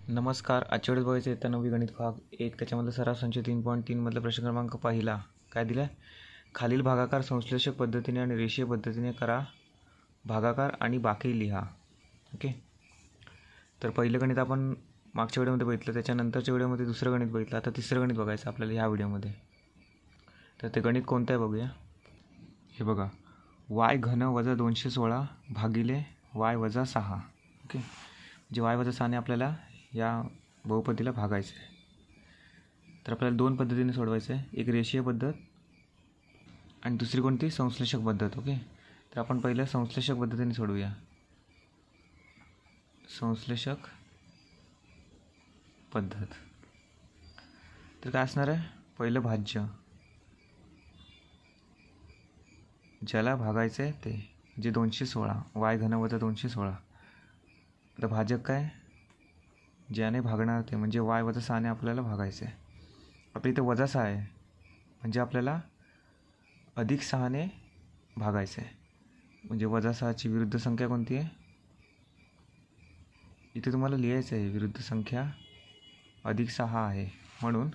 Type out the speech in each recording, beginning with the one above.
नमस्कार. आजच्या वेळेस बघायचं इयत्ता 9वी गणित भाग 1 त्याच्यामधलं सराव संच 3.3 मधला प्रश्न क्रमांक पहिला काय दिला आहे? खालील भागाकार संश्लेषक पद्धतीने आणि रेषीय पद्धतीने करा. भागाकार आणि बाकी लिहा. ओके. तर पहिलं गणित आपण मागच्या व्हिडिओमध्ये बघितलं, त्याच्यानंतरच्या व्हिडिओमध्ये दुसरं गणित बघितलं. आता तिसरं गणित बघायचं आपल्याला ह्या व्हिडिओमध्ये. तर ते गणित कोणतं आहे बघूया. हे बघा, y घन वजा 216 भागिले y वजा 6. ओके, म्हणजे y वजा 6 ने आपल्याला या बहुपदीला भागायचं आहे. तर आपल्याला दोन पद्धतीने सोडवायचं आहे, एक रेषीय पद्धत आणि दुसरी कोणती संश्लेषक पद्धत. ओके, तर आपण पहिलं संश्लेषक पद्धतीने सोडवूया. संश्लेषक पद्धत तर काय असणार आहे? पहिलं भाज्य, ज्याला भागायचं आहे ते, जे 216 y घन वजा 216. आता भाजक काय? ज्याने भागणार ते, म्हणजे y वजा 6 ने आपल्याला भागायचं आहे. आपल्या इथे वजा 6 आहे, म्हणजे आपल्याला अधिक 6 ने भागायचं आहे. म्हणजे वजा 6ची विरुद्ध संख्या कोणती आहे? इथे तुम्हाला लिहायचं आहे, विरुद्ध संख्या अधिक 6 आहे, म्हणून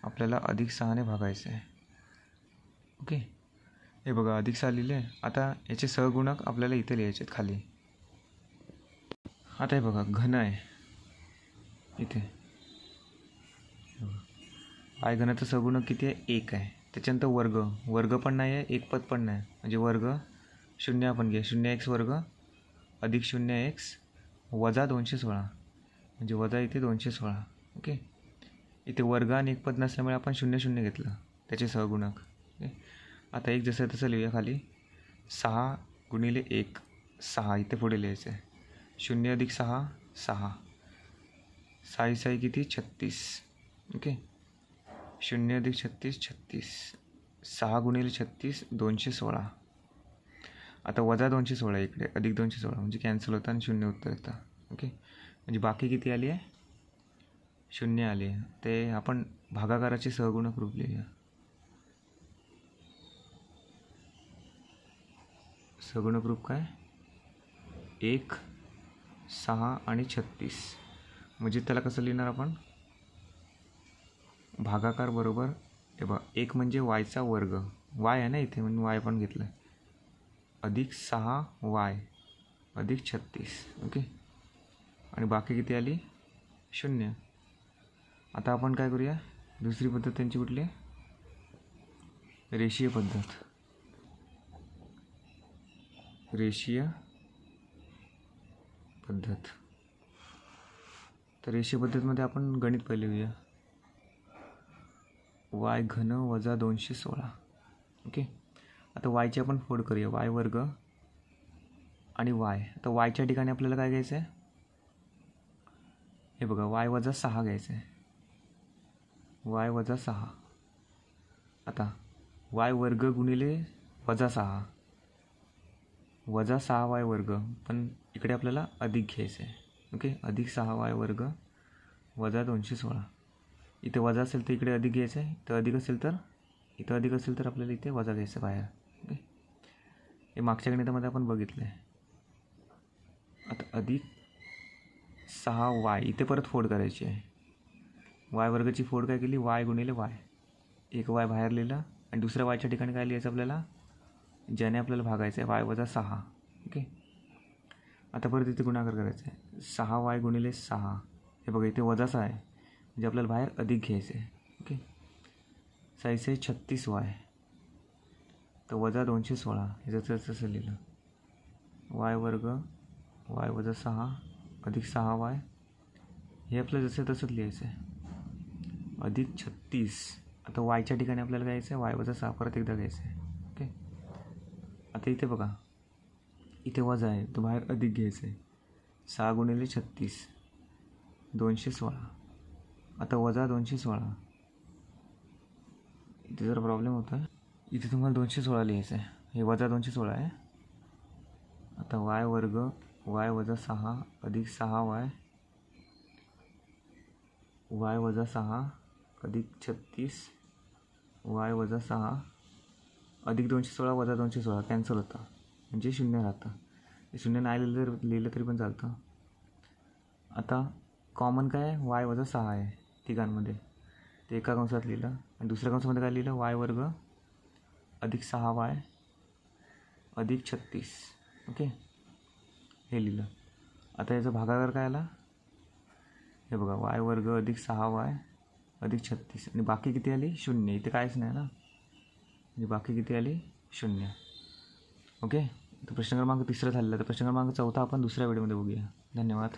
आपल्याला अधिक 6 ने भागायचं आहे. ओके, हे बघा अधिक 6 लिहिले. आता याचे सहगुणक आपल्याला इथे लिहायचे आहेत खाली. आता हे बघा, घन आहे इथे, y घनाचं सहगुणक किती आहे? 1 आहे. त्याच्यानंतर वर्ग पण नाही आहे, एक पद पण नाही, म्हणजे वर्ग 0 आपण घ्या, 0x वर्ग अधिक 0x वजा 216, म्हणजे वजा इथे 216. ओके, इथे वर्ग आणि एक पद नसल्यामुळे आपण 0 0 घेतलं त्याचे सहगुणक. ओके, आता एक जसं तसं लिहूया खाली. 6 गुणिले 1 6 इथे पुढे लिहायचं आहे. 0 अधिक 6 6, 6 6 किती? 36. ओके, 0 अधिक 36 36, 6 गुणिले 36 216. आता वजा 216 इकडे, अधिक 216, म्हणजे कॅन्सल होतं आणि 0 उत्तर येतं. ओके, म्हणजे बाकी किती आली आहे? 0 आली आहे. ते आपण भागाकाराचे सहगुणक रूप लिहूया. सहगुणक रूप काय? 1 6 आणि 36. म्हणजे त्याला कसं लिहिणार आपण? भागाकार बरोबर, हे बघा, 1 म्हणजे वायचा वर्ग, वाय आहे ना इथे, म्हणून वाय पण घेतलं, अधिक 6y अधिक 36. ओके, आणि बाकी किती आली? 0. आता आपण काय करूया? दुसरी पद्धत त्यांची कुठली? रेषीय पद्धत. रेषीय पद्धत. तर रेषीय पद्धतीमध्ये आपण गणित पहिले लिहूया. y घन वजा 216. ओके, आता yची आपण फोड करूया, y वर्ग आणि y. आता yच्या ठिकाणी आपल्याला काय घ्यायचं आहे? हे बघा, y वजा 6 घ्यायचं आहे, y वजा 6. आता y वर्ग गुणिले वजा 6, वजा 6y वर्ग, पण इकडे आपल्याला अधिक घ्यायचं आहे. ओके, अधिक 6y वर्ग वजा 216. इथे वजा असेल तर इकडे अधिक घ्यायचं आहे, तर अधिक असेल तर इथं अधिक असेल तर आपल्याला इथे वजा घ्यायचं बाहेर. ओके, हे मागच्या गणितामध्ये आपण बघितलं आहे. आता अधिक 6y इथे परत फोड करायची आहे. y वर्गाची फोड काय केली? y गुणिले y, एक y बाहेर लिहिलं आणि दुसऱ्या yच्या ठिकाणी काय लिहायचं आपल्याला? ज्याने आपल्याला भागायचं आहे, y वजा 6. ओके, आता परत इथे गुणाकार करायचा आहे, 6y गुणिले 6. हे बघा, इथे वजा 6 आहे, म्हणजे आपल्याला बाहेर अधिक घ्यायचं आहे. ओके, 6 36y, तर वजा 216, हे जसं तसं लिहिलं. y वर्ग y वजा 6 अधिक 6y, हे आपलं जसं तसंच लिहायचं आहे, अधिक 36. आता yच्या ठिकाणी आपल्याला घ्यायचं आहे y वजा 6, परत एकदा घ्यायचं आहे. ओके, आता इथे बघा, इथे वजा आहे, तो बाहेर अधिक घ्यायचं आहे. 6 गुणिले 36 216, आता वजा 216. इथे जरा प्रॉब्लेम होता आहे, इथे तुम्हाला 216 लिहायचं आहे, हे वजा 216 आहे. आता y वर्ग y वजा 6 अधिक 6y, y वजा 6 अधिक 36 y वजा 6 अधिक 216 वजा 216 कॅन्सल होतं, म्हणजे 0 राहतं. 0 नाही लिहिलं तरी पण चालतं. आता कॉमन काय आहे, वाय वजा 6 आहे तिघांमध्ये, ते एका कंसात लिहिलं. आणि दुसऱ्या कंसामध्ये काय लिहिलं, वाय वर्ग अधिक 6y अधिक 36. ओके, हे लिहिलं. आता याचा भागाकार काय आला, हे बघा, वाय वर्ग अधिक 6y अधिक 36. आणि बाकी किती आली, 0. इथे काहीच नाही ना, म्हणजे बाकी किती आली, 0. ओके, तर प्रश्न क्रमांक 3 झालेला. तर प्रश्न क्रमांक 4 आपण दुसऱ्या व्हिडिओमध्ये बघूया. धन्यवाद.